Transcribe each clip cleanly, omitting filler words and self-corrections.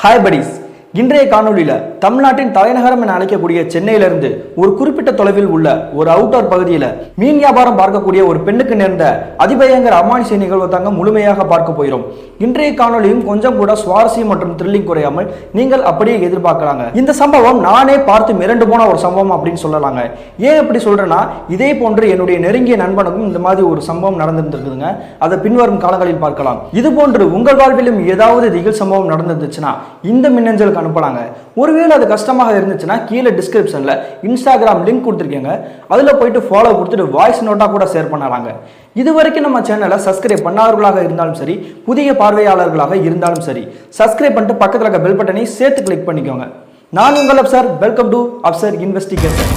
Hi buddies. இன்றைய காணொளியில தமிழ்நாட்டின் தலைநகரம் என அழைக்கக்கூடிய சென்னையிலிருந்து ஒரு குறிப்பிட்ட தொலைவில் உள்ள ஒரு அவுட்டர் பகுதியில் மீன் வியாபாரம் பார்க்கக்கூடிய ஒரு பெண்ணுக்கு நேர்ந்த அதிபயங்கர அமானுஷ்ய நிகழ்வு தாங்க முழுமையாக பார்க்க போகிறோம். இன்றைய காணொளியும் கொஞ்சம் கூட சுவாரஸ்யம் மற்றும் த்ரில்லிங் குறையாமல் நீங்கள் அப்படியே எதிர்பார்க்கலாங்க. இந்த சம்பவம் நானே பார்த்து மிரண்டு போன ஒரு சம்பவம் அப்படின்னு சொல்லலாங்க. ஏன் அப்படி சொல்றேன்னா, இதே போன்று என்னுடைய நெருங்கிய நண்பனுக்கும் இந்த மாதிரி ஒரு சம்பவம் நடந்திருக்குதுங்க. அதை பின்வரும் காலங்களில் பார்க்கலாம். இது போன்று உங்கள் வாழ்விலும் ஏதாவது திகில் சம்பவம் நடந்துச்சுன்னா இந்த மின்னஞ்சலுக்கு அனுப்பலாங்க. ஒருவேளை அது கஷ்டமாக இருந்துச்சுன்னா கீழே டிஸ்கிரிப்ஷன்ல இன்ஸ்டாகிராம் லிங்க் கொடுத்துருக்கீங்க, அதுல போயிட்டு ஃபாலோ கொடுத்துட்டு வாய்ஸ் நோட்டா கூட ஷேர் பண்ணலாங்க. இது வரைக்கும் நம்ம சேனலை சப்ஸ்கிரைப் பண்ணாதவர்களாக இருந்தாலும் சரி, புதிய பார்வையாளர்களாக இருந்தாலும் சரி, சப்ஸ்கிரைப் பண்ணிட்டு பக்கத்தில் இருக்க பெல் பட்டனை சேர்த்து கிளிக் பண்ணிக்கோங்க. நான் உங்கள் Afsar. Welcome to Afsar investigation.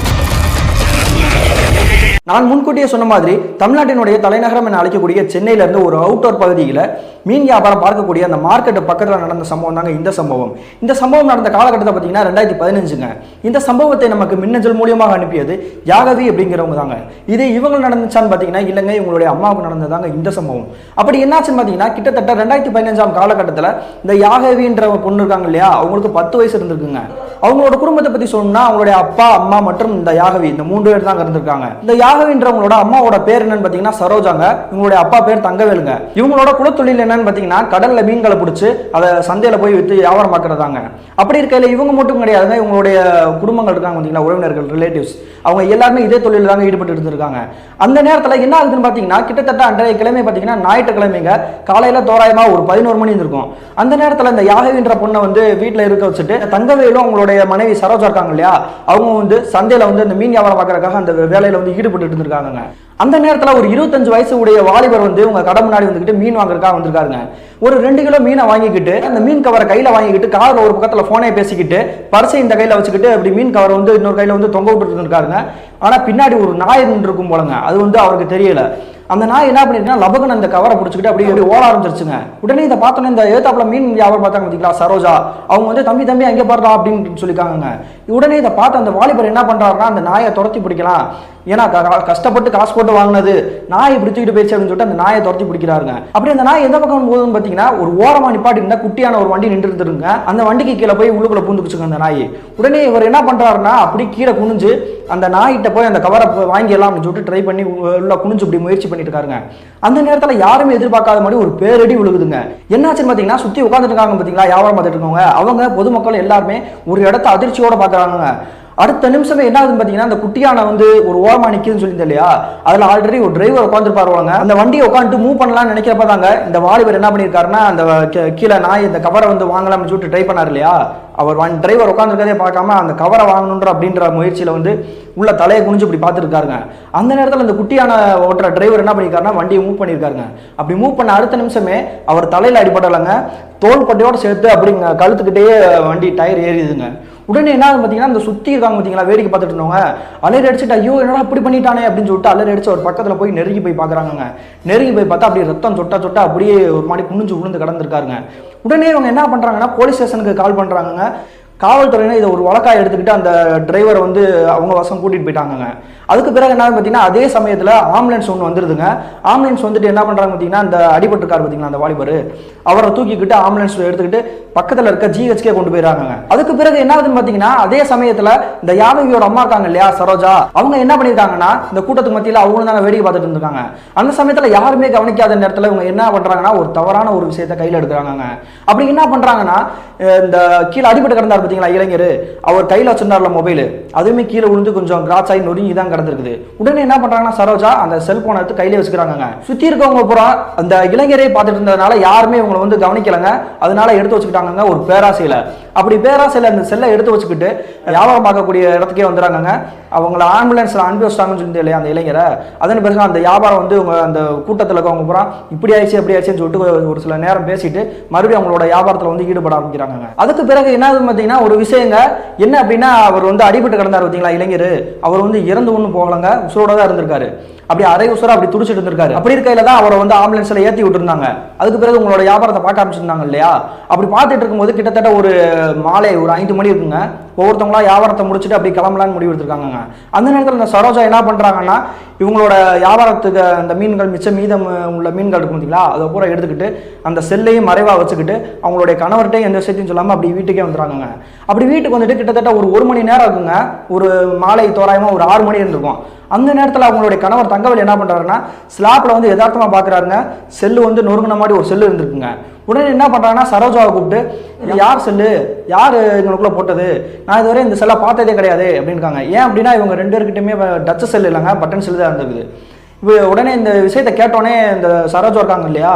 நான் முன்கூட்டியே சொன்ன மாதிரி தமிழ்நாட்டினுடைய தலைநகரம் என அழைக்கக்கூடிய சென்னையில இருந்து ஒரு அவுட்டோர் பகுதியில் மீன் வியாபாரம் பார்க்கக்கூடிய அந்த மார்க்கெட் பக்கத்தில் நடந்த சம்பவம் தாங்க இந்த சம்பவம். இந்த சம்பவம் நடந்த காலகட்டத்தை பார்த்தீங்கன்னா 2015ங்க. இந்த சம்பவத்தை நமக்கு மின்னஞ்சல் மூலியமாக அனுப்பியது யாகவி அப்படிங்கிறவங்க தாங்க. இது இவங்க நடந்துச்சான்னு பார்த்தீங்கன்னா இல்லைங்க, இவங்களுடைய அம்மாவுக்கு நடந்ததாங்க இந்த சம்பவம். அப்படி என்னாச்சுன்னு பார்த்தீங்கன்னா, கிட்டத்தட்ட 2015ஆம் காலகட்டத்தில் இந்த யாகவின்ற பொண்ணு இருக்காங்க இல்லையா, அவங்களுக்கு 10 வயசு இருந்திருக்குங்க. அவங்களோட குடும்பத்தை பத்தி சொல்லணும்னா அவங்களுடைய அப்பா, அம்மா மற்றும் இந்த யாகவி, இந்த 3 பேர் தான் இருந்திருக்காங்க. இந்த யாகவின்றவங்களோட அம்மாவோட பேர் என்னன்னு பாத்தீங்கன்னா சரோஜாங்க. இவங்களுடைய அப்பா பேர் தங்கவேலுங்க. இவங்களோட குலத்தொழில் என்னன்னு பாத்தீங்கன்னா கடல்ல மீன்களை பிடிச்சு அதை சந்தையில போய் வித்து வியாபாரம் பார்க்கறதாங்க. அப்படி இருக்கையில இவங்க மட்டும் கிடையாதுங்க, இவங்களுடைய குடும்பங்கள் இருக்காங்க பாத்தீங்கன்னா, உறவினர்கள், ரிலேட்டிவ்ஸ், அவங்க எல்லாருமே இதே தொழில் தாங்க ஈடுபட்டு இருந்திருக்காங்க. அந்த நேரத்தில் என்ன ஆகுதுன்னு பாத்தீங்கன்னா, கிட்டத்தட்ட அன்றைய கிழமை பாத்தீங்கன்னா ஞாயிற்றுக்கிழமைங்க காலையில தோராயமா ஒரு 11 மணி இருக்கும். அந்த நேரத்தில் இந்த யாகவின்ற பொண்ணை வீட்டுல இருக்க வச்சுட்டு தங்கவேலும் அவங்களோட மனைவி சரோஜா இருக்காங்க இல்லையா, அவங்க சந்தையில இந்த மீன் வியாபாரம் பார்க்கறதுக்காக அந்த வேலையில ஈடுபட்டு இருந்திருக்காங்க. அந்த நேரத்தில் ஒரு 25 வயசு உடைய வாலிபர் உங்க கடை முன்னாடி வந்துகிட்டு மீன் வாங்குறதுக்காக வந்திருக்காருங்க. ஒரு 2 கிலோ மீனை வாங்கிக்கிட்டு அந்த மீன் கவரை கையில வாங்கிக்கிட்டு கார்ல ஒரு பக்கத்துல போனே பேசிக்கிட்டு பரிசை இந்த கையில வச்சுக்கிட்டு அப்படி மீன் கவர் இன்னொரு கையில தொங்க விட்டு இருக்காருங்க. ஆனா பின்னாடி ஒரு நாய் இருக்கும் போலங்க, அது அவருக்கு தெரியல. அந்த நாய் என்ன பண்ணிருக்கா, லபகன் அந்த கவரை பிடிச்சிக்கிட்டு அப்படியே ஓட ஆரம்பிச்சிருச்சுங்க. உடனே இதை பார்த்தோன்னே இந்த ஏத்தாப்புல மீன் வியாபாரம் பார்த்தாங்க பார்த்தீங்களா சரோஜா, அவங்க தம்பி அங்கே பாடுறா அப்படின்னு சொல்லியிருக்காங்க. உடனே இதை பார்த்து அந்த வாலிபர் என்ன பண்றாருன்னா, அந்த நாயை துரத்தி பிடிக்கலாம், ஏன்னா கஷ்டப்பட்டு காசு போட்டு வாங்கினது நாய் இப்படி தூக்கிட்டு போயிடுச்சு அப்படின்னு சொல்லிட்டு அந்த நாயை துரத்தி பிடிக்கிறாருங்க. அப்படி அந்த நாய் எந்த பக்கம் போகுதுன்னு பார்த்தீங்கன்னா, ஒரு ஓரமா நிப்பாட்டி இருந்தா குட்டியான ஒரு வண்டி நின்று இருந்துருங்க. அந்த வண்டிக்கு கீழே போய் உள்ளுக்குள்ள பூந்துக்குச்சுங்க அந்த நாய். உடனே இவர் என்ன பண்றாருன்னா, அப்படி கீழே குனிஞ்சு அந்த நாய்கிட்ட போய் அந்த கவரை வாங்கிடலாம் அப்படின்னு சொல்லிட்டு ட்ரை பண்ணி உள்ள குனிஞ்சு இப்படி முயற்சி பண்ணிட்டு இருக்காருங்க. அந்த நேரத்தில் யாருமே எதிர்பார்க்காத மாதிரி ஒரு பேரடி விழுகுதுங்க. என்னாச்சுன்னு பார்த்தீங்கன்னா, சுற்றி உட்காந்துட்டு இருக்காங்க பார்த்தீங்களா வியாபாரம் பார்த்துட்டு இருக்கவங்க, அவங்க பொதுமக்கள் எல்லாருமே ஒரு இடத்த அதிர்ச்சியோட பார்க்குறாங்க. அடுத்த நிமிஷமே என்ன ஆகுதுன்னு பார்த்தீங்கன்னா, அந்த குட்டியான ஒரு ஓரமா நிற்குதுன்னு சொல்லியிருந்தேன் இல்லையா, அதில் ஆல்ரெடி ஒரு டிரைவர் உட்காந்துருப்பாருவாங்க. அந்த வண்டியை உட்காந்துட்டு மூவ் பண்ணலாம்னு நினைக்கிறப்ப தாங்க இந்த வாலிபர் என்ன பண்ணியிருக்காருன்னா, அந்த கீழே நாய் இந்த கவரை வாங்கலாம்னு சொல்லிட்டு ட்ரை பண்ணார் இல்லையா, அவர் டிரைவர் உட்காந்துருக்கதே பார்க்காம அந்த கவரை வாங்கணுன்ற அப்படின்ற முயற்சியில் உள்ள தலையை குனிஞ்சு இப்படி பார்த்துருக்காருங்க. அந்த நேரத்தில் அந்த குட்டியான ஓட்டுற டிரைவர் என்ன பண்ணியிருக்காருன்னா, வண்டியை மூவ் பண்ணியிருக்காருங்க. அப்படி மூவ் பண்ண அடுத்த நிமிஷமே அவர் தலையில் அடிபடலைங்க, தோல் பட்டையோடு சேர்த்து அப்படிங்க கழுத்துக்கிட்டே வண்டி டயர் ஏறிதுங்க. உடனே என்ன பார்த்தீங்கன்னா, அந்த சுற்றி இருக்காங்க பார்த்தீங்களா வேடிக்கை பார்த்துட்டு இருந்தவங்க அலறி அடிச்சுட்டு, ஐயோ என்னடா இப்படி பண்ணிட்டானே அப்படின்னு சொல்லிட்டு அலறி அடிச்சு ஒரு பக்கத்தில் போய் நெருங்கி போய் பார்க்குறாங்க. நெருங்கி போய் பார்த்தா அப்படியே ரத்தம் சொட்டா அப்படியே ஒரு மாதிரி குனிஞ்சு விழுந்து கடந்திருக்காருங்க. உடனே இவங்க என்ன பண்ணுறாங்கன்னா, போலீஸ் ஸ்டேஷனுக்கு கால் பண்ணுறாங்க. காவல்துறையினர் இதை ஒரு வழக்காக எடுத்துக்கிட்டு அந்த டிரைவரை அவங்க வசம் கூட்டிகிட்டு போயிட்டாங்க. அதுக்கு பிறகு என்ன பார்த்தீங்கன்னா, அதே சமயத்தில் ஆம்புலன்ஸ் ஒன்று வந்துருதுங்க. ஆம்புலன்ஸ் என்ன பண்ணுறாங்க பார்த்தீங்கன்னா, அந்த அடிபட்டிருக்காரு பார்த்தீங்கன்னா அந்த வாலிபர், அவரை தூக்கிக்கிட்டு ஆம்புலன்ஸ் எடுத்துக்கிட்டு பக்கத்தில் இருக்க ஜிஹெச்கே கொண்டு போயிடறாங்க. அதுக்கு பிறகு என்ன ஆகுதுன்னு பார்த்தீங்கன்னா, அதே சமயத்தில் இந்த யாதவியோட அம்மா இருக்காங்க இல்லையா சரோஜா, அவங்க என்ன பண்ணியிருக்காங்கன்னா, இந்த கூட்டத்துக்கு மத்தியில் அவங்களும் தாங்க வேடிக்கை பார்த்துட்டு இருந்திருக்காங்க. அந்த சமயத்தில் யாருமே கவனிக்காத நேரத்தில் இவங்க என்ன பண்ணுறாங்கன்னா, ஒரு தவறான ஒரு விஷயத்தை கையில் எடுக்கிறாங்க. அப்படி என்ன பண்ணுறாங்கன்னா, இந்த கீழே அடிபட்டு கிடந்தார் பார்த்தீங்களா இளைஞர், அவர் கையில் வச்சிருந்தார்ல மொபைல், அதுவுமே கீழே விழுந்து கொஞ்சம் கிராச் ஆகி நொறுங்கி தான் கிடந்திருக்குது. உடனே என்ன பண்றாங்கன்னா, சரோஜா அந்த செல்போனை எடுத்து கையிலே வச்சுக்கிறாங்க. சுத்தி இருக்கவங்க பூரா அந்த இளைஞரை பார்த்துட்டு இருந்ததுனால யாருமே இவங்களை கவனிக்கலங்க. அதனால எடுத்து வச்சுக்கிட்டாங்க ஒரு பேராசையில. அப்படி பேராசையில அந்த செல்லை எடுத்து வச்சுக்கிட்டு வியாபாரம் பார்க்கக்கூடிய இடத்துக்கே வந்துறாங்க. அவங்கள ஆம்புலன்ஸ்ல அனுப்பி வச்சிட்டாங்கன்னு சொல்லி இல்லையா அந்த இளைஞரை. அதன் பிறகு அந்த வியாபாரம் அந்த கூட்டத்தில் இருக்கவங்க பூரா இப்படி ஆயிடுச்சு அப்படி ஆயிடுச்சுன்னு சொல்லிட்டு ஒரு சில நேரம் பேசிட்டு மறுபடியும் அவங்களோட வியாபாரத்தில் ஈடுபட ஆரம்பிக்கிறாங்க. அதுக்கு பிறகு என்ன பார்த்தீங்கன்னா, ஒரு விஷயங்க என்ன அப்படின்னா, அவர் அடிபட்டு கிடந்தார் பார்த்தீங்களா இளைஞர், அவர் இறந்து ஒன்றும் போகலங்க, உசுரோட தான் இருந்திருக்காரு. அப்படி அரை உசரா அப்படி துடிச்சிட்டு இருந்திருக்காரு. அப்படி இருக்கையில தான் அவரை வந்து ஆம்புலன்ஸ்ல ஏற்றி விட்டுருந்தாங்க. அதுக்கு பிறகு உங்களோட வியாபாரத்தை பார்க்க ஆரம்பிச்சிருந்தாங்க இல்லையா. அப்படி பார்த்துட்டு இருக்கும்போது கிட்டத்தட்ட ஒரு மாலை ஒரு 5 மணி இருக்குங்க. ஒவ்வொருத்தவங்களா வியாபாரத்தை முடிச்சுட்டு அப்படி கிளம்பலான்னு முடிவு எடுத்திருக்காங்க. அந்த நேரத்தில் இந்த சரோஜா என்ன பண்றாங்கன்னா, இவங்களோட வியாபாரத்துக்கு அந்த மீன்கள் மீதம் உள்ள மீன்கள் இருக்கும் பார்த்தீங்களா, அதை பூரா எடுத்துக்கிட்டு அந்த செல்லையும் மறைவாக வச்சுக்கிட்டு அவங்களுடைய கணவர்கிட்டையும் எந்த விஷயத்தையும் சொல்லாமல் அப்படி வீட்டுக்கே வந்துடுறாங்க. அப்படி வீட்டுக்கு வந்துட்டு கிட்டத்தட்ட ஒரு மணி நேரம் இருக்குங்க. ஒரு மாலை தோராயமாக ஒரு 6 மணி இருந்திருக்கும். அந்த நேரத்தில் அவங்களுடைய கணவர் தங்கவேல் என்ன பண்றாருன்னா, ஸ்லாப்ல வந்து யதார்த்தமா பாக்குறாருங்க, செல்லு வந்து நொறுங்கின மாதிரி ஒரு செல்லு இருந்திருக்குங்க. உடனே என்ன பண்றாங்கன்னா, சரோஜாவை கூப்பிட்டு, யார் செல்லு, யார் எங்களுக்குள்ள போட்டது, நான் இதுவரை இந்த செல்லை பார்த்ததே கிடையாது அப்படின்னுக்காங்க. ஏன் அப்படின்னா இவங்க 2 பேருக்கிட்டுமே டச் செல் இல்லைங்க, பட்டன் செல்லு தான் இருந்தது. உடனே இந்த விஷயத்தை கேட்டோடனே இந்த சரோஜா இருக்காங்க இல்லையா,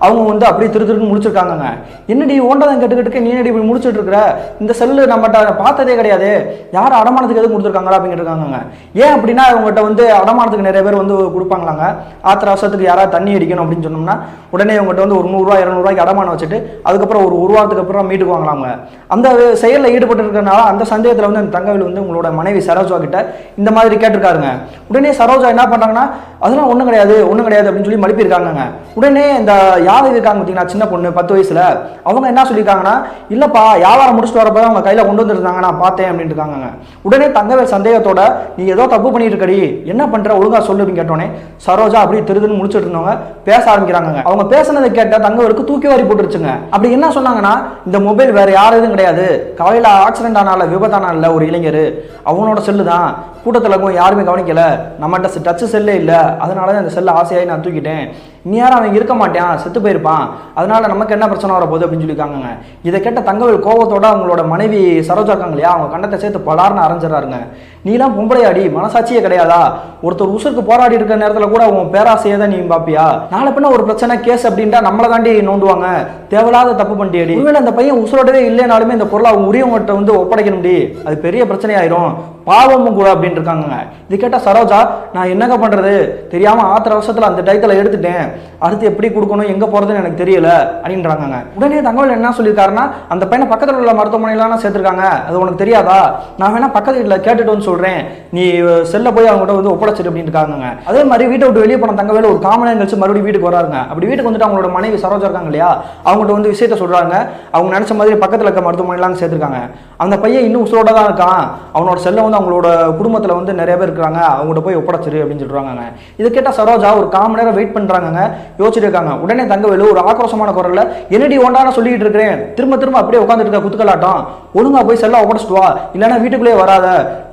அவங்க வந்து அப்படியே திருன்னு முடிச்சிருக்காங்க. என்னடி ஓண்டதான் கேட்டுக்கிட்டு நீ இப்படி முடிச்சுட்டு இருக்கிற, இந்த செல்லு நம்மகிட்ட பார்த்ததே கிடையாது, யார் அடமானத்துக்கு எதுவும் கொடுத்துருக்காங்களா அப்படின்னு இருக்காங்க. ஏன் அப்படின்னா இவங்ககிட்ட வந்து அடமானத்துக்கு நிறைய பேர் வந்து கொடுப்பாங்களாங்க. ஆத்திர அவசரத்துக்கு யாராவது தண்ணி அடிக்கணும் அப்படின்னு சொன்னோம்னா உடனே இவங்ககிட்ட வந்து ஒரு 100 ரூபா 200 ரூபாய்க்கு அடமானம் வச்சுட்டு அதுக்கப்புறம் ஒரு வாரத்துக்கு அப்புறம் மீட்டுக்கு வாங்கலாங்க. அந்த செயலில் ஈடுபட்டு இருக்கிறனால அந்த சந்தேகத்தில் வந்து அந்த தங்கவேல் வந்து உங்களோட மனைவி சரோஜா கிட்ட இந்த மாதிரி கேட்டிருக்காருங்க. உடனே சரோஜா என்ன பண்றாங்கன்னா, அதெல்லாம் ஒன்றும் கிடையாது அப்படின்னு சொல்லி மழுப்பியிருக்காங்க. உடனே இந்த யாதவ் இருக்காங்க பார்த்தீங்கன்னா, சின்ன பொண்ணு 10 வயசுல, அவங்க என்ன சொல்லியிருக்காங்கன்னா, இல்லப்பா வியாபாரம் முடிச்சுட்டு வரப்போ அவங்க கையில கொண்டு வந்துருந்தாங்க, நான் பார்த்தேன் அப்படின்னு இருக்காங்க. உடனே தங்கவேல் சந்தேகத்தோட, நீ ஏதோ தப்பு பண்ணிட்டு இருக்கடி, என்ன பண்ற ஒழுங்கா சொல்லு அப்படின்னு கேட்டோன்னே சரோஜா அப்படி திருதுன்னு முடிச்சுட்டு இருந்தவங்க பேச ஆரம்பிக்கிறாங்க. அவங்க பேசினதை கேட்ட தங்கவேலுக்கு தூக்கி வாரி போட்டுருச்சுங்க. அப்படி என்ன சொன்னாங்கன்னா, இந்த மொபைல் வேற யாரும் எதுவும் கிடையாது, காலையில ஆக்சிடென்ட் ஆனால விபத்தானால ஒரு இளைஞர், அவனோட செல்லு தான், கூட்டத்தில் இருக்கும் யாருமே கவனிக்கல, நம்மகிட்ட டச் செல்லே இல்லை, அதனால தான் அந்த செல்லை ஆசையாகி நான் தூக்கிட்டேன், நீ யாரும் அவன் இருக்க மாட்டான், செத்து போயிருப்பான், அதனால நமக்கு என்ன பிரச்சனை வர போகுது அப்படின்னு சொல்லியிருக்காங்க. இதை கேட்ட தங்கவேல் கோபத்தோட அவங்களோட மனைவி சரோஜா இருக்காங்க இல்லையா, அவங்க கண்டத்தை சேர்த்து பலார்னு அரைஞ்சிடறாருங்க. நீலாம் பொம்பளையாடி, மனசாட்சியே கிடையாதா, ஒருத்தர் உசுருக்கு போராடி இருக்கிற நேரத்தில் கூட உன் பேராசையை தான் நீ பாப்பியா, நாளை பின்ன ஒரு பிரச்சனை கேஸ் அப்படின்ட்டா நம்மளை தாண்டி நோண்டுவாங்க, தேவையில்லாத தப்பு பண்ணிட்டியடி, ஒருவேளை அந்த பையன் உசுரோடவே இல்லைனாலுமே இந்த பொருளை அவங்க உரியவங்கள்ட்ட வந்து ஒப்படைக்கணும், அது பெரிய பிரச்சனையாயிரும், பாவமும் கூட அப்படின்னு இருக்காங்க. இது கேட்ட சரோஜா, நான் என்னங்க பண்றது, தெரியாம ஆத்திர அவசரத்துல அந்த டயத்துல எடுத்துட்டேன், அடுத்து எப்படி கொடுக்கணும் எங்க போறதுன்னு எனக்கு தெரியல அப்படின்றாங்க. உடனே தங்கவேல் என்ன சொல்லியிருக்காருன்னா, அந்த பையனை பக்கத்தில் உள்ள மருத்துவமனையிலாம் சேர்த்திருக்காங்க, அது உனக்கு தெரியாதா, நான் வேணா பக்கத்து வீட்டில் கேட்டுட்டு வந்து சொல்றேன், நீ செல்ல போய் அவங்ககிட்ட வந்து ஒப்படைச்சிட்டு அப்படின்னு இருக்காங்க. அதே மாதிரி வீட்டை விட்டு வெளியே போன தங்கவேல் ஒரு 1/4 மணி நேரம் கழிச்சு மறுபடியும் வீட்டுக்கு வராருங்க. அப்படி வீட்டுக்கு வந்துட்டு அவங்களோட மனைவி சரோஜா இருக்காங்க இல்லையா, அவங்ககிட்ட வந்து விஷயத்த சொல்றாங்க. அவங்க நினைச்ச மாதிரி பக்கத்தில் இருக்க மருத்துவமனைலாம் சேர்த்திருக்காங்க. அந்த பையன் இன்னும் உசுரோட தான் இருக்கான், அவனோட செல்லை வந்து அவங்களோட குடும்பத்தில் வந்து நிறைய பேர் இருக்கிறாங்க, அவங்கள்ட்ட போய் ஒப்படைச்சிரு அப்படின்னு சொல்றாங்க. இதை கேட்டால் சரோஜா ஒரு 1/4 மணி நேரம் வெயிட் பண்றாங்க, யோசிச்சுட்டு இருக்காங்க. உடனே தங்கவேலு ஒரு ஆக்ரோஷமான குரல்ல, என்னடி ஒன்றான சொல்லிட்டு இருக்கிறேன், திரும்ப அப்படியே உட்காந்துட்டு இருக்க குத்துக்கலாட்டம், ஒழுங்கா போய் செல்ல ஒப்படைச்சிட்டு வா, இல்லைன்னா வீட்டுக்குள்ளேயே வராத,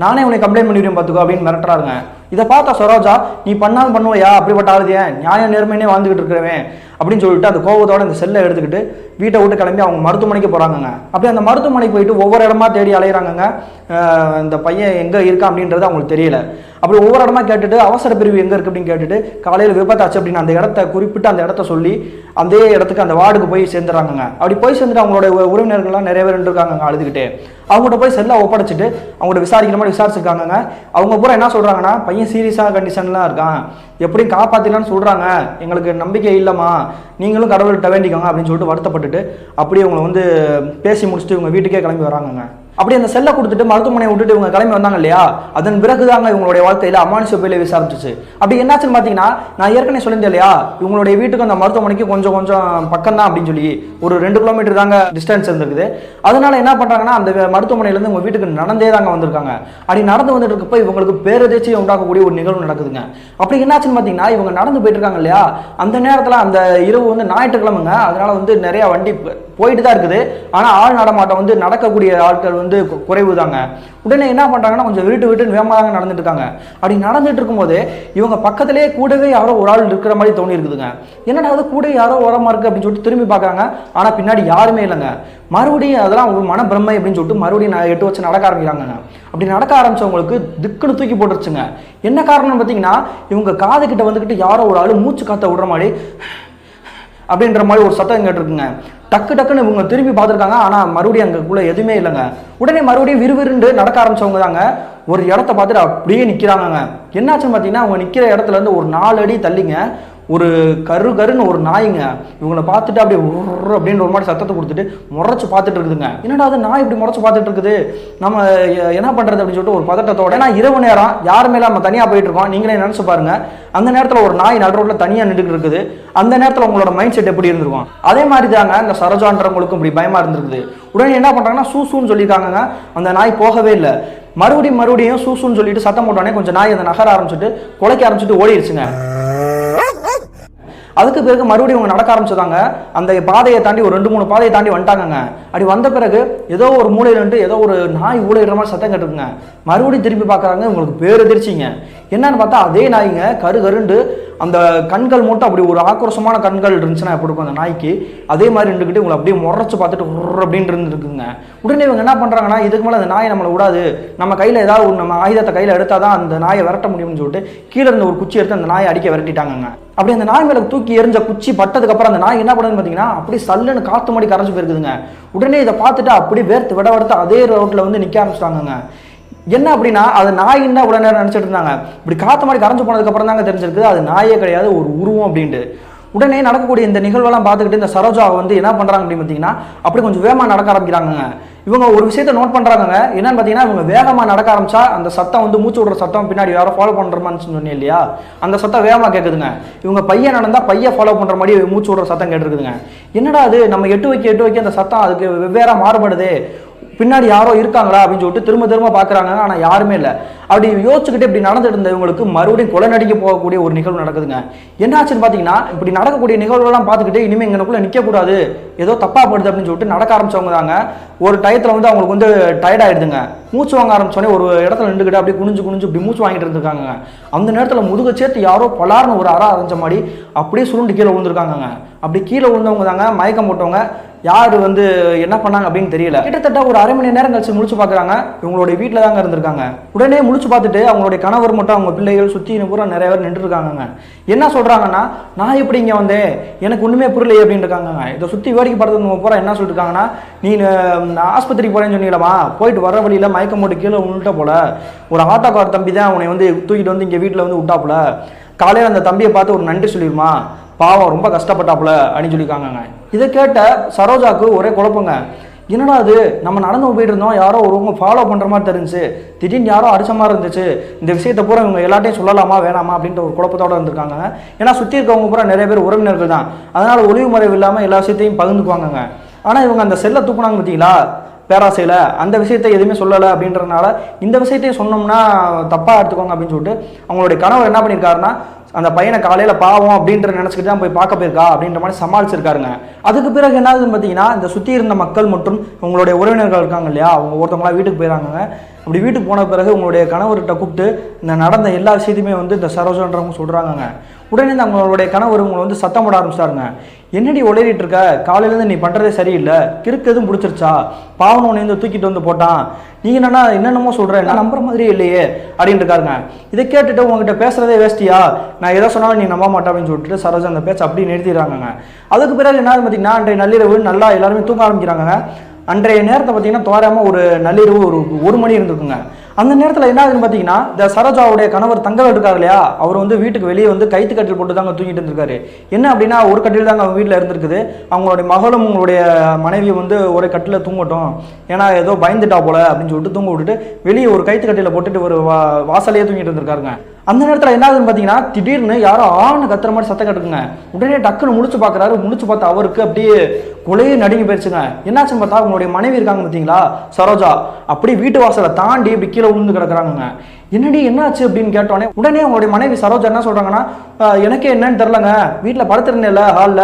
நானே உன்னை கம்ப்ளைண்ட் பண்ணிடுவேன் பார்த்துக்கோ அப்படின்னு மிரட்டுறாருங்க. இதை பார்த்தா சரோஜா, நீ பண்ணாலும் பண்ணுவையா, அப்படிப்பட்ட ஆளுதியா, நியாயம் நேர்மையினே வாழ்ந்துகிட்டு இருக்கிறவன் அப்படின்னு சொல்லிட்டு அந்த கோபத்தோட இந்த செல்லை எடுத்துக்கிட்டு வீட்டை விட்டு கிளம்பி அவங்க மருத்துவமனைக்கு போறாங்க. அப்படி அந்த மருத்துவமனைக்கு போயிட்டு ஒவ்வொரு இடமா தேடி அலையிறாங்க. இந்த பையன் எங்க இருக்கான் அப்படின்றது அவங்களுக்கு தெரியல. அப்படி ஒவ்வொரு இடமா கேட்டுட்டு அவசர பிரிவு எங்க இருக்கு அப்படின்னு கேட்டுட்டு காலையில் விபத்தாச்சு அப்படின்னு அந்த இடத்த குறிப்பிட்டு அந்த இடத்த சொல்லி அதே இடத்துக்கு அந்த வார்டுக்கு போய் சேர்ந்துறாங்க. அப்படி போய் சேர்ந்துட்டு அவங்களோட உறவினர்கள்லாம் நிறைய பேர் இருக்காங்க அழுதுகிட்டே. அவங்கள்ட்ட போய் செல்லை ஒப்படைச்சிட்டு அவங்கள்ட்ட விசாரிக்கிற மாதிரி விசாரிச்சிருக்காங்க. அவங்க பூரா என்ன சொல்றாங்கன்னா, பையன் சீரியஸான கண்டிஷன்லாம் இருக்கான், எப்படியும் காப்பாத்திடலான்னு சொல்றாங்க, எங்களுக்கு நம்பிக்கை இல்லைம்மா, நீங்களும் கடவுள்கிட்ட வேண்டிக்கோங்க அப்படின்னு சொல்லிட்டு வருத்தப்பட்டுட்டு அப்படியே இவங்களை வந்து பேசி முடிச்சுட்டு இவங்க வீட்டுக்கே கிளம்பி வராங்க. அப்படி அந்த செல்லை கொடுத்துட்டு மருத்துவமனையை விட்டுட்டு இவங்க கிளம்பி வந்தாங்க இல்லையா, அதன் பிறகுதாங்க இவங்களுடைய வாழ்க்கையில அமானுஷ பேயில விசாரிச்சிச்சு. அப்படி என்னாச்சுன்னு பார்த்தீங்கன்னா, நான் ஏற்கனவே சொல்லியிருந்தேன் இல்லையா, இவங்களுடைய வீட்டுக்கு அந்த மருத்துவமனைக்கு கொஞ்சம் பக்கம் தான் அப்படின்னு சொல்லி ஒரு 2 கிலோமீட்டர் தாங்க டிஸ்டன்ஸ் இருந்திருக்குது. அதனால என்ன பண்றாங்கன்னா, அந்த மருத்துவமனையிலேருந்து உங்க வீட்டுக்கு நடந்தே தாங்க வந்திருக்காங்க. அப்படி நடந்து வந்துட்டு இருக்கப்போ இவங்களுக்கு பேரதிர்ச்சியை உண்டாக்கக்கூடிய ஒரு நிகழ்வு நடக்குதுங்க. அப்படி என்னாச்சுன்னு பார்த்தீங்கன்னா, இவங்க நடந்து போயிட்டு இருக்காங்க இல்லையா, அந்த நேரத்தில் அந்த இரவு வந்து ஞாயிற்றுக்கிழமைங்க, அதனால வந்து நிறைய வண்டி போயிட்டு தான் இருக்குது. ஆனால் ஆள் நடமாட்டம் வந்து நடக்கக்கூடிய ஆட்கள் வந்து குறைவு தாங்க. உடனே என்ன பண்றாங்கன்னா, கொஞ்சம் விட்டு வேகமாக நடந்துட்டு இருக்காங்க. அப்படி நடந்துட்டு இருக்கும்போது இவங்க பக்கத்திலேயே கூடவே யாரோ ஒரு ஆள் இருக்கிற மாதிரி தோணி இருக்குதுங்க. என்னடா அது கூட யாரோ உரமா இருக்கு அப்படின்னு சொல்லிட்டு திரும்பி பார்க்கறாங்க. ஆனா பின்னாடி யாருமே இல்லைங்க. மறுபடியும் அதெல்லாம் ஒரு மனப்பிரமை அப்படின்னு சொல்லிட்டு மறுபடியும் 8 வச்சு நடக்க ஆரம்பிக்கிறாங்க. அப்படி நடக்க ஆரம்பிச்சவங்களுக்கு திக்குன்னு தூக்கி போட்டுருச்சுங்க. என்ன காரணம்னு பார்த்தீங்கன்னா, இவங்க காது கிட்ட வந்துக்கிட்டு யாரோ ஒரு ஆள் மூச்சு காத்த விடுற மாதிரி அப்படின்ற மாதிரி ஒரு சத்தம் கேட்டிருக்குங்க. டக்குன்னு இவங்க திரும்பி பார்த்துருக்காங்க. ஆனால் மறுபடியும் அங்கக்குள்ள எதுவுமே இல்லைங்க. உடனே மறுபடியும் விறுவிறுண்டு நடக்க ஆரம்பிச்சவங்க தாங்க ஒரு இடத்த பார்த்துட்டு அப்படியே நிற்கிறாங்க. என்னாச்சுன்னு பார்த்தீங்கன்னா, அவங்க நிற்கிற இடத்துல இருந்து ஒரு 4 அடி தள்ளிங்க ஒரு கருன்னு ஒரு நாய்ங்க இவங்களை பார்த்துட்டு அப்படியே அப்படின்னு ஒரு மாதிரி சத்தத்தை கொடுத்துட்டு முறைச்சு பார்த்துட்டு இருக்குதுங்க. என்னடா அது நாய் இப்படி முறைச்சு பார்த்துட்டு இருக்குது, நம்ம என்ன பண்றது அப்படின்னு சொல்லிட்டு ஒரு பதட்டத்தோட. ஏன்னா இரவு நேரம் யாருமே நம்ம தனியாக போயிட்டு இருக்கோம். நீங்களே நினைச்சு பாருங்க, அந்த நேரத்தில் ஒரு நாய் நடு ரோட்ல தனியாக நின்றுட்டு இருக்குது. அந்த நேரத்தில் உங்களோட மைண்ட் செட் எப்படி இருந்திருக்கும்? அதே மாதிரி தாங்க இந்த சரோஜான்றவங்களுக்கும் இப்படி பயமா இருந்திருக்குது. உடனே என்ன பண்றாங்கன்னா சூசூன்னு சொல்லியிருக்காங்க. அந்த நாய் போகவே இல்லை. மறுபடியும் சூசூன்னு சொல்லிட்டு சத்தம் போட்டோடனே கொஞ்சம் நாய் அந்த நகர ஆரம்பிச்சுட்டு குலைக்க ஆரம்பிச்சுட்டு ஓடிடுச்சுங்க. அதுக்கு பிறகு மறுபடியும் அவங்க நடக்க ஆரம்பிச்சதாங்க. அந்த பாதையை தாண்டி ஒரு 2-3 பாதையை தாண்டி வந்துட்டாங்க. அப்படி வந்த பிறகு ஏதோ ஒரு மூலையில ஏதோ ஒரு நாய் ஊழையிற மாதிரி சத்தம் கேட்டுருக்குங்க. மறுபடியும் திரும்பி பார்க்குறாங்க. உங்களுக்கு பேரெதிர்ச்சிங்க. என்னன்னு பார்த்தா அதே நாய்ங்க கருண்டு அந்த கண்கள் மட்டும் அப்படி ஒரு ஆக்ரோஷமான கண்கள் இருந்துச்சுன்னா எப்படி இருக்கும் அந்த நாய்க்கு, அதே மாதிரி இருந்துக்கிட்டு உங்களை அப்படியே முறைச்சு பார்த்துட்டு அப்படின்னு இருந்துருக்குங்க. உடனே இவங்க என்ன பண்ணுறாங்கன்னா, இதுக்கு மேலே அந்த நாயை நம்மளை விடாது, நம்ம கையில் ஏதாவது நம்ம ஆயுதத்தை கையில் எடுத்தால் தான் அந்த நாயை விரட்ட முடியும்னு சொல்லிட்டு கீழே இருந்த ஒரு குச்சி எடுத்து அந்த நாயை அடிக்க விரட்டிட்டாங்க. அப்படி அந்த நாய் மேலே தூக்கி எரிஞ்ச குச்சி பட்டதுக்கு அப்புறம் அந்த நாய் என்ன பண்ணுதுன்னு பார்த்தீங்கன்னா அப்படியே சல்லுன்னு காற்று மாடி கரைஞ்சு போயிருக்குதுங்க. உடனே இதை பார்த்துட்டு அப்படி வேர்த்து விட அதே ரோட்டில் வந்து நிற்க ஆரம்பிச்சிட்டாங்க. என்ன அப்படின்னா அது நாயின்னு தான் உடனே நினச்சிட்டு இருந்தாங்க. இப்படி காற்று மாதிரி கரைஞ்சு போனதுக்கு அப்புறம் தாங்க தெரிஞ்சிருக்குது அது நாயே கிடையாது, ஒரு உருவம் அப்படின்ட்டு. உடனே நடக்கக்கூடிய இந்த நிகழ்வெல்லாம் பார்த்துக்கிட்டு இந்த சரோஜா வந்து என்ன பண்ணுறாங்க அப்படின்னு பார்த்தீங்கன்னா அப்படி கொஞ்சம் வேகமாக நடக்க ஆரம்பிக்கிறாங்க. இவங்க ஒரு விஷயத்த நோட் பண்ணுறாங்க. என்னன்னு பார்த்தீங்கன்னா இவங்க வேகமாக நடக்க ஆரம்பிச்சா அந்த சத்தம் வந்து மூச்சு விடுற சத்தம் பின்னாடி யாரோ ஃபாலோ பண்ணுற மாதிரி சொன்னேன் இல்லையா, அந்த சத்தம் வேகமாக கேட்குதுங்க. இவங்க பையன் நடந்தால் பையன் ஃபாலோ பண்ணுற மாதிரி மூச்சு விடுற சத்தம் கேட்டுருக்குதுங்க. என்னடா அது நம்ம எட்டு வைக்க அந்த சத்தம் அதுக்கு வெவ்வேற மாறுபடுது, பின்னாடி யாரோ இருக்காங்களா அப்படின்னு சொல்லிட்டு திரும்ப பார்க்குறாங்க. ஆனால் யாருமே இல்லை. அப்படி யோசிச்சுக்கிட்டு இப்படி நடந்துட்டு இருந்தவங்களுக்கு மறுபடியும் கொலை நடிக்க போகக்கூடிய ஒரு நிகழ்வு நடக்குதுங்க. என்னாச்சுன்னு பார்த்தீங்கன்னா இப்படி நடக்கக்கூடிய நிகழ்வுலாம் பார்த்துக்கிட்டு இனிமேல் இங்கனுக்குள்ள நிற்கக்கூடாது, ஏதோ தப்பா படுது அப்படின்னு சொல்லிட்டு நடக்க ஆரம்பிச்சவங்க தாங்க. ஒரு டயத்தில் வந்து அவங்களுக்கு வந்து டயர்ட் ஆயிடுதுங்க. மூச்சு வாங்க ஆரம்பிச்சோடனே ஒரு இடத்துல நின்றுக்கிட்டு அப்படியே குனிஞ்சு இப்படி மூச்சு வாங்கிட்டு இருந்திருக்காங்க. அந்த நேரத்தில் முதுக சேர்த்து யாரோ பலார்னு ஒரு அரைஞ்ச மாதிரி அப்படியே சுருண்டு கீழே விழுந்திருக்காங்க. அப்படி கீழே விழுந்தவங்க தாங்க மயக்கம் போட்டவங்க. யார் வந்து என்ன பண்ணாங்க அப்படின்னு தெரியல. கிட்டத்தட்ட ஒரு அரை மணி நேரம் கழிச்சு முழிச்சு பார்க்குறாங்க. இவங்களுடைய வீட்டில் தாங்க இருந்திருக்காங்க. உடனே முழிச்சு பார்த்துட்டு அவங்களுடைய கணவர் மட்டும் அவங்க பிள்ளைகள் சுற்றி பூரா நிறைய பேர் நின்று இருக்காங்க. என்ன சொல்றாங்கன்னா நான் எப்படி இங்கே வந்தேன் எனக்கு ஒன்றுமே புரியலையே அப்படின்னு இருக்காங்க. இதை சுற்றி வேடிக்கை பார்த்து பூரா என்ன சொல்லிட்டு இருக்காங்கன்னா, நீ ஆஸ்பத்திரிக்கு போறேன்னு சொன்னீங்களா, போயிட்டு வர வழியில் மயக்கம் போட்டு கீழே விழுட்ட போல ஒரு ஆட்டோக்கார தம்பி தான் உன்னை வந்து தூக்கிட்டு வந்து இங்கே வீட்டில் வந்து விட்டாப்புல, காலையில் அந்த தம்பியை பார்த்து ஒரு நன்றி சொல்லிடுமா, பாவம் ரொம்ப கஷ்டப்பட்டாப்புல அப்படின்னு சொல்லியிருக்காங்க. இதை கேட்ட சரோஜாவுக்கு ஒரே குழப்பங்க. என்னடா அது நம்ம நடந்து போயிட்டு இருந்தோம், யாரோ ஒருவங்க ஃபாலோ பண்ணுற மாதிரி தெரிஞ்சு, திடீர்னு யாரோ அடிச்ச மாதிரி இருந்துச்சு, இந்த விஷயத்தை பூரா இவங்க எல்லாத்தையும் சொல்லலாமா வேணாமா அப்படின்ற ஒரு குழப்பத்தோடு இருந்திருக்காங்க. ஏன்னா சுற்றி இருக்கவங்க பூரா நிறைய பேர் உறவினர்கள் தான், அதனால ஒளிவு மறைவு இல்லாமல் எல்லா விஷயத்தையும் பகிர்ந்துக்குவாங்க. ஆனால் இவங்க அந்த செல்லை தூக்குனாங்க பார்த்தீங்களா பேராசையில், அந்த விஷயத்தை எதுவுமே சொல்லலை அப்படின்றதுனால இந்த விஷயத்தையும் சொன்னோம்னா தப்பாக எடுத்துக்கோங்க அப்படின்னு சொல்லிட்டு அவங்களுடைய கணவர் என்ன பண்ணியிருக்காருன்னா அந்த பையனை காலையில் பாவம் அப்படின்ற நினச்சிக்கிட்டு தான் போய் பார்க்க போயிருக்கா அப்படின்ற மாதிரி சமாளிச்சிருக்காருங்க. அதுக்கு பிறகு என்னதுன்னு பார்த்தீங்கன்னா இந்த சுற்றி இருந்த மக்கள் மற்றும் உங்களுடைய உறவினர்கள் இருக்காங்க இல்லையா, அவங்க ஒருத்தவங்களா வீட்டுக்கு போயிடறாங்க. அப்படி வீட்டுக்கு போன பிறகு உங்களுடைய கணவர்கிட்ட கூப்பிட்டு இந்த நடந்த எல்லா விஷயத்தையுமே வந்து இந்த சரோஜான்றவங்க சொல்கிறாங்க. உடனே அவங்களுடைய கணவர் உங்களை வந்து சத்தம் போட ஆரம்பிச்சிட்டாருங்க. என்னடி உளறிட்டு இருக்க, காலையிலேருந்து நீ பண்ணுறதே சரியில்லை, கிறுக்கு எதுவும் பிடிச்சிருச்சா, பாவம் உன்னை வந்து தூக்கிட்டு வந்து போட்டான், நீங்கள் என்னென்னமோ சொல்கிறேன், நான் நம்புற மாதிரியே இல்லையே அப்படின்னு இருக்காருங்க. இதை கேட்டுட்டு உங்ககிட்ட பேசுகிறதே வேஸ்ட்டியா, நான் எதை சொன்னாலும் நீ நம்ப மாட்டேன் அப்படின்னு சொல்லிட்டு சரோஜா அந்த பேச்சை அப்படி நிறுத்திடுறாங்க. அதுக்கு பிறகு என்ன பார்த்தீங்கன்னா அன்றைய நள்ளிரவு நல்லா எல்லாருமே தூங்க ஆரம்பிக்கிறாங்க. அன்றைய நேரத்தை பார்த்தீங்கன்னா தோறாமல் ஒரு நள்ளிரவு ஒரு மணி இருந்திருக்குங்க. அந்த நேரத்தில் என்ன ஆகுதுன்னு பார்த்தீங்கன்னா இந்த சரோஜாவுடைய கணவர் தங்கவேல் இருக்காரு இல்லையா, அவர் வந்து வீட்டுக்கு வெளியே வந்து கைத்து கட்டில் போட்டு தாங்க தூங்கிட்டு இருந்திருக்காரு. என்ன அப்படின்னா ஒரு கட்டில் தாங்க அவங்க வீட்டில் இருந்திருக்குது. அவங்களுடைய மகளும் உங்களுடைய மனைவியும் வந்து ஒரு கட்டில் தூங்கட்டும், ஏன்னா ஏதோ பயந்துட்டா போல அப்படின்னு சொல்லிட்டு தூங்க விட்டுட்டு வெளியே ஒரு கைத்து கட்டில போட்டுட்டு ஒரு வாசலையே தூங்கிட்டு இருந்திருக்காருங்க. அந்த நேரத்தில் என்ன ஆகுதுன்னு பார்த்தீங்கன்னா திடீர்னு யாரோ ஆணு கத்துற மாதிரி சத்தம் கட்டுக்குங்க. உடனே டக்குன்னு முழிச்சு பார்க்குறாரு. முழிச்சு பார்த்து அவருக்கு அப்படியே கொலையே நடுங்கி போயிடுச்சுங்க. என்னாச்சுன்னு பார்த்தா உங்களுடைய மனைவி இருக்காங்க பார்த்தீங்களா சரோஜா, அப்படி வீட்டு வாசலை தாண்டி இப்படி கீழே விழுந்து கிடக்குறாங்க. என்னடி என்னாச்சு அப்படின்னு கேட்டோடனே உடனே அவங்களுடைய மனைவி சரோஜா என்ன சொல்றாங்கன்னா, எனக்கே என்னன்னு தெரிலங்க, வீட்டில் படுத்திருந்தேன்ல ஹாலில்,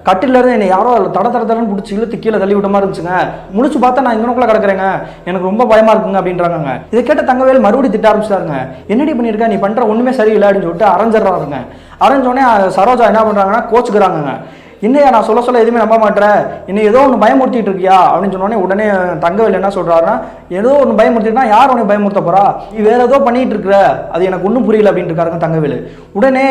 கட்டிலேருந்து என்னை யாரோ தடன்னு பிடிச்சி இழுத்து கீழே தள்ளி விட்ட மாதிரி இருந்துச்சுங்க, முடிச்சு பார்த்தா நான் இங்கனுக்குள்ள கிடக்குறேங்க, எனக்கு ரொம்ப பயமா இருக்குங்க அப்படின்றாங்க. இதை கேட்ட தங்கவேல் மறுபடியும் திட்ட ஆரம்பிச்சிட்டாருங்க. என்னடி பண்ணியிருக்க, நீ பண்ற ஒண்ணுமே சரியில்லை அப்படின்னு சொல்லிட்டு அரைஞ்சிடறாருங்க. அரைஞ்சோடனே சரோஜா என்ன பண்றாங்கன்னா கோச்சுக்கிறாங்க. என்னையா நான் சொல்ல எதுவுமே நம்ப மாட்டேன், இன்னும் ஏதோ ஒன்று பயமுறுத்திட்டு இருக்கியா அப்படின்னு சொன்னோடனே உடனே தங்கவேல் என்ன சொல்றாருன்னா, ஏதோ ஒன்று பயமுறுத்தினா யார் உன்னை பயமுறுத்த போறா, நீ வேற ஏதோ பண்ணிட்டு இருக்கிற, அது எனக்கு ஒன்றும் புரியல அப்படின்னு இருக்காருங்க தங்கவேல். உடனே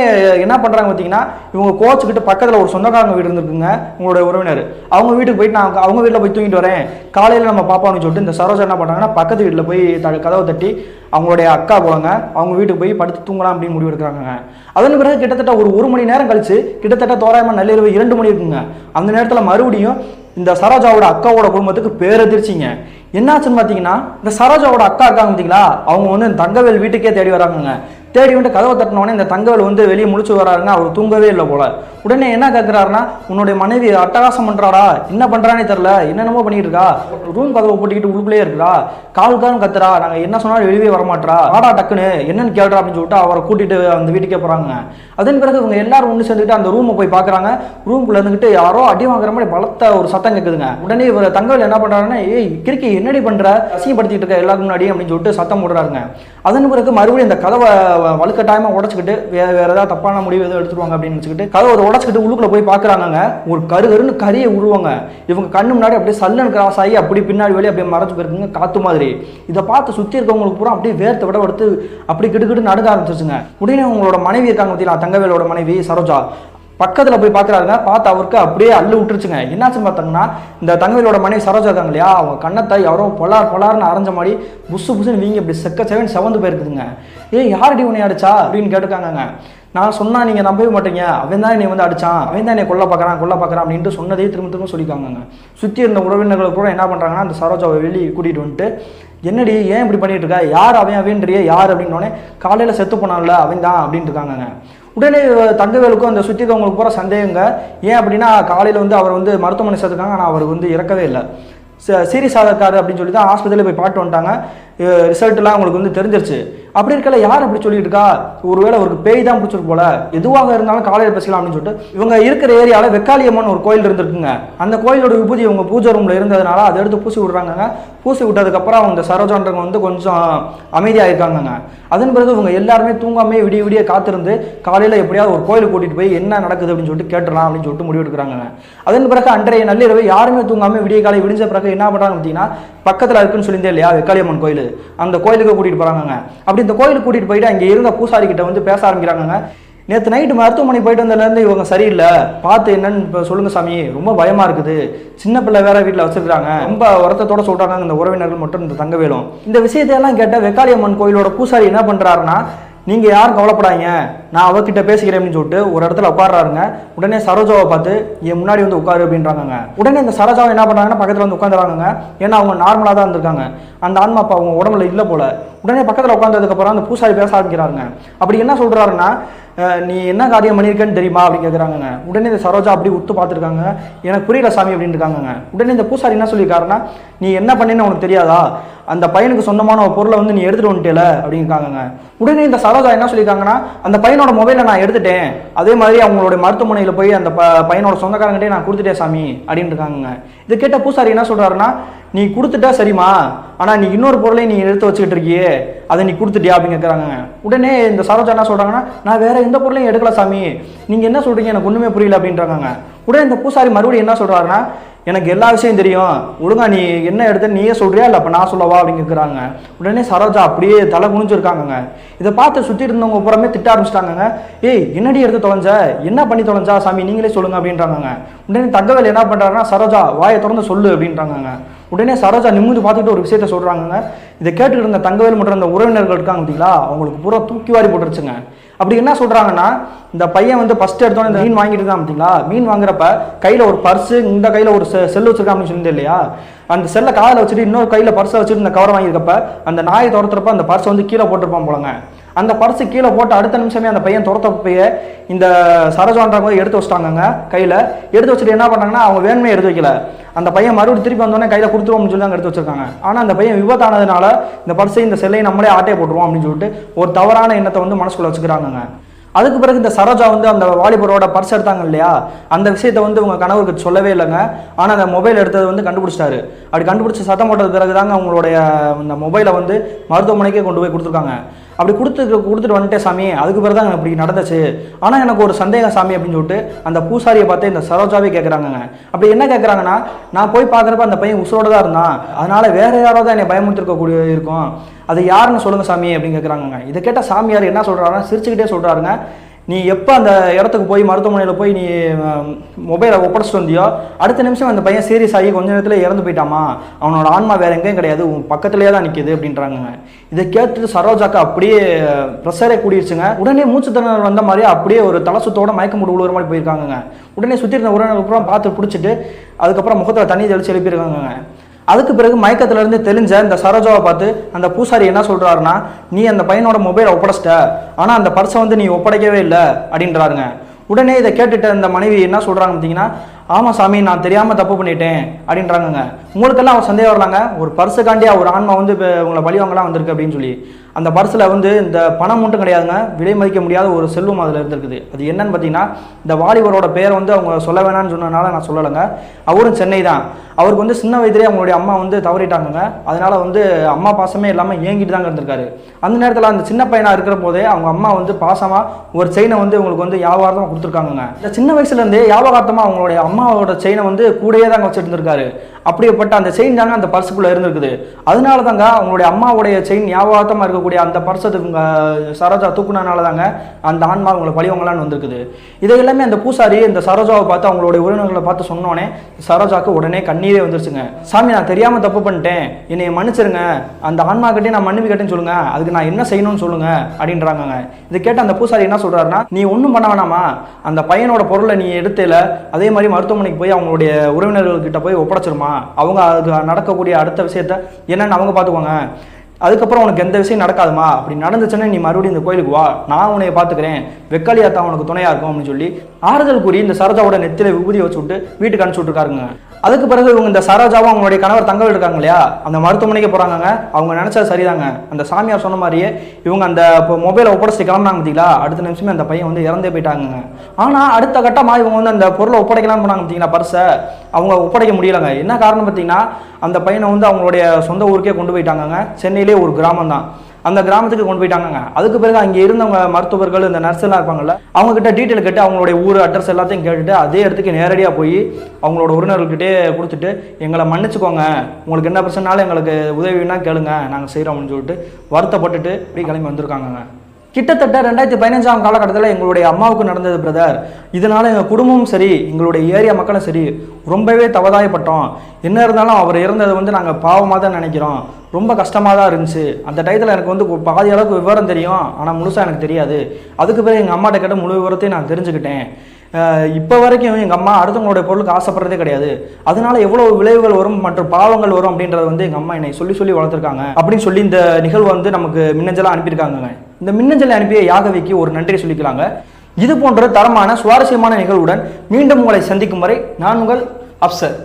என்ன பண்றாங்க பார்த்தீங்கன்னா, இவங்க கோச்சுக்கிட்டு பக்கத்தில் ஒரு சொந்தக்காரங்க வீடு இருந்திருக்குங்க உங்களுடைய உறவினர், அவங்க வீட்டுக்கு போயிட்டு நான் அவங்க வீட்டில் போய் தூங்கிட்டு வரேன், காலையில் நம்ம பாப்பான்னு சொல்லிட்டு இந்த சரோஜா என்ன பண்ணுறாங்கன்னா பக்கத்து வீட்டில் போய் கதவை தட்டி அவங்களுடைய அக்கா போவாங்க அவங்க வீட்டுக்கு போய் படுத்து தூங்கலாம் அப்படின்னு முடிவு எடுக்கிறாங்க. அதன் பிறகு கிட்டத்தட்ட ஒரு மணி நேரம் கழிச்சு, கிட்டத்தட்ட தோராயமாக நள்ளிரவு 2 மணி இருக்குங்க. அந்த நேரத்தில் மறுபடியும் இந்த சரோஜாவோட அக்காவோட குடும்பத்துக்கு பேரதிர்ச்சிங்க. என்னாச்சுன்னு பார்த்தீங்கன்னா, இந்த சரோஜாவோட அக்கா இருக்காங்க பார்த்தீங்களா, அவங்க வந்து தங்கவேல் வீட்டுக்கே தேடி வராங்க. தேடி வந்து கதவை தட்டினோடனே இந்த தங்கவேல் வந்து வெளியே முழிச்சு வராருங்க. அவர் தூங்கவே இல்லை போல. உடனே என்ன கேட்குறாருன்னா, உன்னுடைய மனைவி அட்டகாசம் பண்ணுறாரா, என்ன பண்ணுறானே தெரில, என்னென்னமோ பண்ணிட்டு இருக்கா, ரூம் கதவை போட்டுக்கிட்டு உள்ளுக்குள்ளே இருக்கிறா, காலுக்காரும் கத்துறா, நாங்கள் என்ன சொன்னாலும் வெளியே வரமாட்டா, ஆடா டக்குன்னு என்னன்னு கேள்றா அப்படின்னு சொல்லிட்டு அவரை கூட்டிட்டு அந்த வீட்டுக்கே போகிறாங்க. அதன் பிறகு இவங்க எல்லாரும் ஒன்று சேர்ந்துக்கிட்டு அந்த ரூமை போய் பார்க்குறாங்க. ரூம்குள்ளே இருந்துக்கிட்டு யாரோ அடி வாங்குற மாதிரி பலத்த ஒரு சத்தம் கேட்குதுங்க. உடனே இவர் தங்கவேல் என்ன பண்ணுறாருன்னா, ஏய் கிறுக்கி என்னடி பண்ணுற, அசிங்கப்படுத்திட்டு இருக்க எல்லாருக்கும் முன்னாடி அப்படின்னு சொல்லிட்டு சத்தம் போடுறாருங்க. அதன் பிறகு மறுபடியும் இந்த கதவை வலுக்கட்டாயமாக உடச்சிக்கிட்டு வேற ஏதாவது தப்பான முடிவு எதுவும் எடுத்துருவாங்க அப்படின்னு நினச்சிக்கிட்டு கதவை உடச்சிக்கிட்டு உள்ளுக்குள்ள போய் பார்க்குறாங்க. ஒரு கருன்னு கரியை உருவாங்க. இவங்க கண்ணு முன்னாடி அப்படியே சல்லன் கிராஸ் ஆகி அப்படி பின்னாடி வெளியே அப்படியே மறைச்சு போயிருக்குங்க காத்து மாதிரி. இதை பார்த்து சுற்றி இருக்கவங்களுக்கு பூரா அப்படியே வேர்த்த விட எடுத்து அப்படி கிட்டுக்கிட்டு நடுக்க ஆரம்பிச்சிருச்சுங்க. உடனே அவங்களோட மனைவி இருக்காங்க பார்த்தீங்களா, தங்கவேலோட மனைவி சரோஜா, பக்கத்தில் போய் பார்க்குறாருங்க. பார்த்து அவருக்கு அப்படியே அள்ளு விட்டுருச்சுங்க. என்னாச்சுன்னு பார்த்தோம்னா, இந்த தங்கவேலோட மனைவி சரோஜா இருக்காங்க இல்லையா, அவங்க கண்ணத்தை யாரோ பொலார்னு அரைஞ்ச மாதிரி புசுன்னு வீங்கி அப்படி செவந்து போயிருக்குதுங்க. யாரடி உன்னை அடிச்சா அப்படின்னு கேட்டுக்காங்க. நான் சொன்னா நீங்கள் நம்பவே மாட்டீங்க, அவன் தான் என்னை வந்து அடிச்சான், அவன் தான் என்னை கொல்ல பார்க்குறான் அப்படின்ட்டு சொன்னதே திரும்ப சொல்லிக்காங்க. சுற்றி இருந்த உறவினர்கள் கூட என்ன பண்ணுறாங்கன்னா, அந்த சரோஜாவை வெளியே கூட்டிகிட்டு வந்துட்டு, என்னடி ஏன் இப்படி பண்ணிட்டு இருக்கா, யார் அவன்றியே யார் அப்படின்னோடனே, காலையில் செத்து போனான்ல அவன் தான் அப்படின்ட்டு இருக்காங்க. உடனே தங்கவேலுக்கும் அந்த சுற்றி இருக்கவங்களுக்கு போகிற சந்தேகங்க. ஏன் அப்படின்னா, காலையில் வந்து அவர் வந்து மருத்துவமனை சேர்த்துருக்காங்க, ஆனால் அவர் வந்து இறக்கவே இல்லை, சீரியஸாக இருக்காரு அப்படின்னு சொல்லி தான் ஹாஸ்பிட்டலில் போய் பாட்டு வந்துட்டாங்க. ரிசல்ட்லாம் அவங்களுக்கு வந்து தெரிஞ்சிருச்சு. அப்படி இருக்கல யார் அப்படி சொல்லிட்டு இருக்கா, ஒருவேளை அவருக்கு பேய் தான் பிடிச்சிருக்கு போல, எதுவாக இருந்தாலும் காலையில் பேசலாம் அப்படின்னு சொல்லிட்டு இவங்க இருக்கிற ஏரியாவில் வெக்காளியம்மன் ஒரு கோயில் இருந்திருக்குங்க. அந்த கோயிலோட விபூதி இவங்க பூஜை ரூமில் இருந்ததுனால அதை எடுத்து பூசி விடுறாங்க. பூசி விட்டதுக்கப்புறம் அவங்க சரோஜான்றவங்க வந்து கொஞ்சம் அமைதியாக இருக்காங்க. அதன் பிறகு இவங்க எல்லாருமே தூங்காமே விடிய காத்திருந்து காலையில் எப்படியாவது ஒரு கோயிலுக்கு கூட்டிகிட்டு போய் என்ன நடக்குது அப்படின்னு சொல்லிட்டு கேட்டுடலாம் அப்படின்னு சொல்லிட்டு முடிவு எடுக்கிறாங்க. அதன் பிறகு அன்றைய நள்ளிரவு யாருமே தூங்காமல் காலை விடிஞ்ச பிறகு என்ன பண்ணுறாங்க பார்த்தீங்கன்னா, பக்கத்தில் இருக்குன்னு சொல்லியிருந்தே இல்லையா வெக்காளியம்மன் கோயில், அந்த கோயிலுக்கு கூட்டிகிட்டு போகிறாங்க. அப்படி இந்த கோயிலுக்கு கூட்டிகிட்டு போயிட்டு அங்கே இருந்த பூசாரி கிட்ட வந்து பேச ஆரம்பிக்கிறாங்க. நேற்று நைட்டு மருத்துவமனை போயிட்டு வந்ததுலேருந்து இவங்க சரியில்லை, பார்த்து என்னன்னு இப்போ சொல்லுங்கள் சாமி, ரொம்ப பயமாக இருக்குது, சின்ன பிள்ளை வேற வீட்டில் வச்சுருக்காங்க, ரொம்ப வருத்தத்தோடு சொல்கிறாங்க இந்த உறவினர்கள் மட்டும் இந்த தங்கவேலும். இந்த விஷயத்தையெல்லாம் கேட்ட வெக்காளியம்மன் கோயிலோட பூசாரி என்ன பண்ணுறாருன்னா, நீங்கள் யாரும் கவலைப்படாங்க, நான் அவகிட்ட பேசிக்கிறேன் அப்படின்னு சொல்லிட்டு ஒரு இடத்துல உட்காடுறாருங்க. உடனே சரோஜாவை பார்த்து என் முன்னாடி வந்து உட்காரு அப்படின்றாங்க. உடனே இந்த சரோஜாவை என்ன பண்ணுறாங்கன்னா பக்கத்தில் வந்து உட்காந்துறாங்க. ஏன்னா அவங்க நார்மலாக தான் இருந்திருக்காங்க, அந்த ஆன்மா அப்போ அவங்க உடம்புல இல்லை போல. உடனே பக்கத்தில் உட்காந்ததுக்கப்புறம் அந்த பூசாரி பேச ஆரம்பிக்கிறாருங்க. அப்படி என்ன சொல்கிறாருன்னா, நீ என்ன காரியம் பண்ணியிருக்கேன்னு தெரியுமா அப்படின்னு கேட்குறாங்க. உடனே இந்த சரோஜா அப்படி உத்து பார்த்துருக்காங்க. எனக்கு புரியல சாமி அப்படின்னு இருக்காங்க. உடனே இந்த பூசாரி என்ன சொல்லியிருக்காருன்னா, நீ என்ன பண்ணின்னு உனக்கு தெரியாதா, அந்த பையனுக்கு சொந்தமான ஒரு பொருளை வந்து நீ எடுத்துகிட்டு வந்துட்டேல அப்படிங்காங்க. உடனே இந்த சரோஜா என்ன சொல்லியிருக்காங்கன்னா, அந்த பையனோட மொபைலை நான் எடுத்துட்டேன், அதே மாதிரி அவங்களோட மருத்துவமனையில் போய் அந்த பையனோட சொந்தக்காரங்கிட்டே நான் கொடுத்துட்டேன் சாமி அப்படின்னு இருக்காங்க. இதை கேட்ட பூசாரி என்ன சொல்கிறாருன்னா, நீ கொடுத்துட்டா சரிம்மா, ஆனால் நீ இன்னொரு பொருளையும் நீ எடுத்து வச்சுக்கிட்டு இருக்கியே, அதை நீ கொடுத்துட்டியா அப்படின்னு கேட்குறாங்க. உடனே இந்த சரோஜா என்ன சொல்கிறாங்கன்னா, நான் வேற எந்த பொருளையும் எடுக்கல சாமி, நீங்கள் என்ன சொல்கிறீங்க எனக்கு ஒன்றுமே புரியல அப்படின்றாங்க. உடனே இந்த பூசாரி மறுபடியும் என்ன சொல்கிறாருன்னா, எனக்கு எல்லா விஷயம் தெரியும், ஒழுங்கா நீ என்ன எடுத்த நீயே சொல்றியா இல்லை அப்போ நான் சொல்லவா அப்படின்னு கேட்குறாங்க. உடனே சரோஜா அப்படியே தலை குனிஞ்சிருக்காங்க. இதை பார்த்து சுற்றி இருந்தவங்க புறமே திட்ட ஆரம்பிச்சிட்டாங்க. ஏய் என்னடி எடுத்து தொலைஞ்ச, என்ன பண்ணி தொலைஞ்சா சாமி நீங்களே சொல்லுங்க அப்படின்றாங்க. உடனே தங்கவேல் என்ன பண்ணுறாருன்னா, சரோஜா வாயை திறந்து சொல்லு அப்படின்றாங்க. உடனே சரோஜா நிமிந்து பார்த்துட்டு ஒரு விஷயத்த சொல்கிறாங்க. இதை கேட்டுக்கிட்டு இருந்த தங்கவேல் மற்றும் அந்த உறவினர்கள் இருக்காங்க பார்த்தீங்களா, அவங்களுக்கு பூரா தூக்கி வாரி போட்டுருச்சுங்க. அப்படி என்ன சொல்கிறாங்கன்னா, இந்த பையன் வந்து ஃபஸ்ட்டு எடுத்தோன்னே இந்த மீன் வாங்கிட்டு தான் பார்த்தீங்களா, மீன் வாங்குறப்ப கையில் ஒரு பர்ஸு, இந்த கையில் ஒரு செல் வச்சுருக்கான் அப்படின்னு சொல்லியிருந்தே இல்லையா, அந்த செல்லை காதில் வச்சுட்டு இன்னொரு கையில் பர்ஸை வச்சுட்டு இந்த கவரை வாங்கியிருக்கப்ப அந்த நாயை துரத்துறப்ப அந்த பர்ஸை வந்து கீழே போட்டிருப்பான் போலங்க. அந்த பர்ஸு கீழே போட்டு அடுத்த நிமிஷமே அந்த பையன் துரத்தப்பையே இந்த சரோஜான்றவங்க எடுத்து வச்சிட்டாங்க. கையில் எடுத்து வச்சுட்டு என்ன பண்ணாங்கன்னா, அவங்க வேணுமே எடுத்து வைக்கல, அந்த பையன் மறுபடியும் திருப்பி வந்தோடனே கையில் கொடுத்துருவோம்னு சொல்லி அங்கே எடுத்து வச்சிருக்காங்க. ஆனால் அந்த பையன் விபத்தானதுனால இந்த பர்ஸை இந்த செல்லையும் நம்மளே ஆட்டையை போட்டுருவோம் அப்படின்னு சொல்லிட்டு ஒரு தவறான எண்ணத்தை வந்து மனசுக்குள்ள வச்சுக்கிறாங்க. அதுக்கு பிறகு இந்த சரோஜா வந்து அந்த வாலிபரோட பர்ஸ் எடுத்தாங்க இல்லையா, அந்த விஷயத்தை வந்து உங்கள் கணவருக்கு சொல்லவே இல்லைங்க. ஆனால் அந்த மொபைல் எடுத்தது வந்து கண்டுபிடிச்சிட்டாரு. அப்படி கண்டுபிடிச்சி சத்தம் போட்டது பிறகு தாங்க அவங்களுடைய அந்த மொபைலை வந்து மருத்துவமனைக்கே கொண்டு போய் கொடுத்துருக்காங்க. அப்படி கொடுத்துட்டு வந்துட்டேன் சாமி, அதுக்கு பிறகு தான் அப்படி நடந்துச்சு. ஆனால் எனக்கு ஒரு சந்தேகம் சாமி அப்படின்னு சொல்லிட்டு அந்த பூசாரியை பார்த்து இந்த சரோஜாவே கேட்குறாங்க. அப்படி என்ன கேட்குறாங்கன்னா, நான் போய் பார்க்குறப்ப அந்த பையன் உசுரோட தான் இருந்தான், அதனால வேற யாரோ தான் என்னை பயமுறுத்திருக்கக்கூடிய இருக்கும், அது யாருன்னு சொல்லுங்க சாமி அப்படின்னு கேட்குறாங்க. இதை கேட்ட சாமியார் என்ன சொல்கிறாருன்னா, சிரிச்சுக்கிட்டே சொல்கிறாருங்க, நீ எப்போ அந்த இடத்துக்கு போய் மருத்துவமனையில் போய் நீ மொபைலை ஒப்படைச்சிட்டு வந்தியோ அடுத்த நிமிஷம் அந்த பையன் சீரியஸ் ஆகி கொஞ்ச நேரத்தில் இறந்து போயிட்டாமா, அவனோட ஆன்மா வேற எங்கேயும் கிடையாது, உன் பக்கத்துலேயே தான் நிற்கிது அப்படின்றாங்க. இதை கேட்டுட்டு சரோஜாக்கா அப்படியே ப்ரெஷரே கூடிடுச்சுங்க. உடனே மூச்சு திணறல் வந்த மாதிரி அப்படியே ஒரு தலை சுத்தோட மயக்கம் போட்டு விழுவுற மாதிரி போயிருக்காங்க. உடனே சுற்றி இருந்த உறவினருக்கப்புறம் பார்த்து பிடிச்சிட்டு அதுக்கப்புறம் முகத்தில் தண்ணி தெளிச்சு எழுப்பியிருக்காங்க. அதுக்கு பிறகு மயக்கத்திலிருந்து தெளிஞ்ச இந்த சரோஜாவை பார்த்து அந்த பூசாரி என்ன சொல்றாருன்னா, நீ அந்த பையனோட மொபைலை ஒப்படைச்சிட்ட, ஆனால் அந்த பர்ஸை நீ ஒப்படைக்கவே இல்லை அப்படின்றாருங்க. உடனே இதை கேட்டுட்டு அந்த மனைவி என்ன சொல்றாங்க பார்த்தீங்கன்னா, ஆமாம் சாமி நான் தெரியாமல் தப்பு பண்ணிட்டேன் அப்படின்றாங்க. உங்களுக்கெல்லாம் அவன் சந்தேகம் வரலாங்க, ஒரு பர்ஸுக்காண்டியா ஒரு ஆன்மா இப்போ உங்களை பழி வாங்கலாம் வந்திருக்கு அப்படின்னு சொல்லி. அந்த பர்ஸில் இந்த பணம் மட்டும் கிடையாதுங்க, விலை மதிக்க முடியாத ஒரு செல்வம் அதில் இருந்திருக்குது. அது என்னன்னு பார்த்தீங்கன்னா, இந்த வாலிபரோட பேரை அவங்க சொல்ல வேணான்னு சொன்னதுனால நான் சொல்லலைங்க. அவரும் சென்னை தான். அவருக்கு சின்ன வயதிலே அவங்களுடைய அம்மா தவறிட்டாங்க. அதனால அம்மா பாசமே இல்லாமல் ஏங்கிட்டு தாங்க இருந்திருக்காரு. அந்த நேரத்தில் அந்த சின்ன பையனாக இருக்கிற போதே அவங்க அம்மா பாசமாக ஒரு செயினை உங்களுக்கு வியாபாரமாக கொடுத்துருக்காங்க. இந்த சின்ன வயசுலேருந்தே வியாபாரத்தமாக அவங்களுடைய அம்மாவோட செயினை கூடையே தாங்க வச்சுட்டு இருந்திருக்காரு. அப்படியேப்பட்ட அந்த செயின் தாங்க அந்த பர்ஸுக்குள்ளே இருந்திருக்குது. அதனால தாங்க அவங்களுடைய அம்மாவுடைய செயின் வியாபாரத்தமாக இருக்கக்கூடிய அந்த பர்ஸை சரோஜா தூக்குனதுனால தாங்க அந்த ஆன்மா அவங்களை பழிவங்களான்னு வந்திருக்குது. இதை எல்லாமே அந்த பூசாரி இந்த சரோஜாவை பார்த்து அவங்களுடைய உறவினர்களை பார்த்து சொன்னோன்னே சரோஜாவுக்கு உடனே கண்ணீரே வந்துருச்சுங்க. சாமி நான் தெரியாமல் தப்பு பண்ணிட்டேன், என்னை மன்னிச்சிருங்க, அந்த ஆன்மா கிட்டே நான் மன்னிப்பு கேட்டேன்னு சொல்லுங்க, அதுக்கு நான் என்ன செய்யணும்னு சொல்லுங்க அப்படின்றாங்க. இதை கேட்ட அந்த பூசாரி என்ன சொல்றாருன்னா, நீ ஒன்றும் பண்ண வேணாமா, அந்த பையனோட பொருளை நீ எடுத்துல அதே மாதிரி மருத்துவமனைக்கு போய் அவங்களுடைய உறவினர்கள்கிட்ட போய் ஒப்படைச்சிருமா, அவங்க அதுக்கு நடக்கக்கூடிய அடுத்த விஷயத்த என்னன்னு அவங்க பார்த்துக்குவாங்க, அதுக்கப்புறம் உனக்கு எந்த விஷயம் நடக்காதுமா, அப்படி நடந்துச்சுன்னா நீ மறுபடியும் இந்த கோயிலுக்கு வா, நான் உன்னைய பார்த்துக்கிறேன், வெக்காளியாத்தான் உனக்கு துணையா இருக்கும் அப்படின்னு சொல்லி ஆறுதல் கூறி இந்த சரோஜாவோட நெத்தில விபூதியை வச்சு விட்டு வீட்டுக்கு அனுப்பிச்சு விட்டுருக்காருங்க. அதுக்கு பிறகு இவங்க இந்த சரோஜாவும் அவங்களுடைய கணவர் தங்கல் இருக்காங்க இல்லையா, அந்த மருத்துவமனைக்கு போறாங்க. அவங்க நினைச்சது சரிதாங்க. அந்த சாமியார் சொன்ன மாதிரியே இவங்க அந்த மொபைலை ஒப்படைச்சு கிளம்புனாங்க பார்த்தீங்களா, அடுத்த நிமிஷமே அந்த பையன் இறந்தே போயிட்டாங்க. ஆனா அடுத்த கட்டமா இவங்க அந்த பொருளை ஒப்படைக்கலாம் போனாங்க பார்த்தீங்களா, பர்ஸை அவங்க ஒப்படைக்க முடியலங்க. என்ன காரணம் பார்த்தீங்கன்னா, அந்த பையனை அவங்களுடைய சொந்த ஊருக்கே கொண்டு போயிட்டாங்க. சென்னையிலே ஒரு கிராமம் தான், அந்த கிராமத்துக்கு கொண்டு போயிட்டாங்க. அதுக்கு பிறகு அங்கே இருந்தவங்க மருத்துவர்கள் இந்த நர்ஸ் எல்லாம் இருப்பாங்கல்ல, அவங்க கிட்ட டீட்டெயில் கேட்டு அவங்களுடைய ஊர் அட்ரஸ் எல்லாத்தையும் கேட்டுட்டு அதே இடத்துக்கு நேரடியாக போய் அவங்களோட உறவினர்கள்கிட்டே கொடுத்துட்டு, எங்களை மன்னிச்சுக்கோங்க, உங்களுக்கு என்ன பிரச்சனைனாலும் எங்களுக்கு உதவினா கேளுங்க, நாங்கள் செய்கிறோம் அப்படின்னு சொல்லிட்டு வருத்தப்பட்டுட்டு இப்படி கிளம்பி வந்திருக்காங்க. கிட்டத்தட்ட 2015ஆம் காலகட்டத்தில் எங்களுடைய அம்மாவுக்கு நடந்தது பிரதர். இதனால எங்கள் குடும்பமும் சரி எங்களுடைய ஏரியா மக்களும் சரி ரொம்பவே தவதாயப்பட்டோம். என்ன இருந்தாலும் அவர் இறந்தது நாங்கள் பாவமாக தான் நினைக்கிறோம். ரொம்ப கஷ்டமாக தான் இருந்துச்சு. அந்த டயத்தில் எனக்கு பாதி அளவுக்கு விவரம் தெரியும், ஆனால் முழுசாக எனக்கு தெரியாது. அதுக்கு பிறகு எங்கள் அம்மாட்ட கேட்ட முழு விவரத்தையும் நான் தெரிஞ்சுக்கிட்டேன். இப்போ வரைக்கும் எங்கள் அம்மா அடுத்தவங்களுடைய பொருளுக்கு ஆசைப்படுறதே கிடையாது. அதனால எவ்வளோ விளைவுகள் வரும் மற்றும் பாவங்கள் வரும் அப்படின்றது எங்கள் அம்மா என்னை சொல்லி வளர்த்துருக்காங்க அப்படின்னு சொல்லி இந்த நிகழ்வு நமக்கு மின்னஞ்சலாக அனுப்பியிருக்காங்க. இந்த மின்னஞ்சலை அனுப்பிய யாகவிக்கு ஒரு நன்றி சொல்லிக்கலாங்க. இது போன்ற தரமான சுவாரஸ்யமான நிகழ்வுடன் மீண்டும் உங்களை சந்திக்கும் வரை நான் உங்கள் அப்சர்.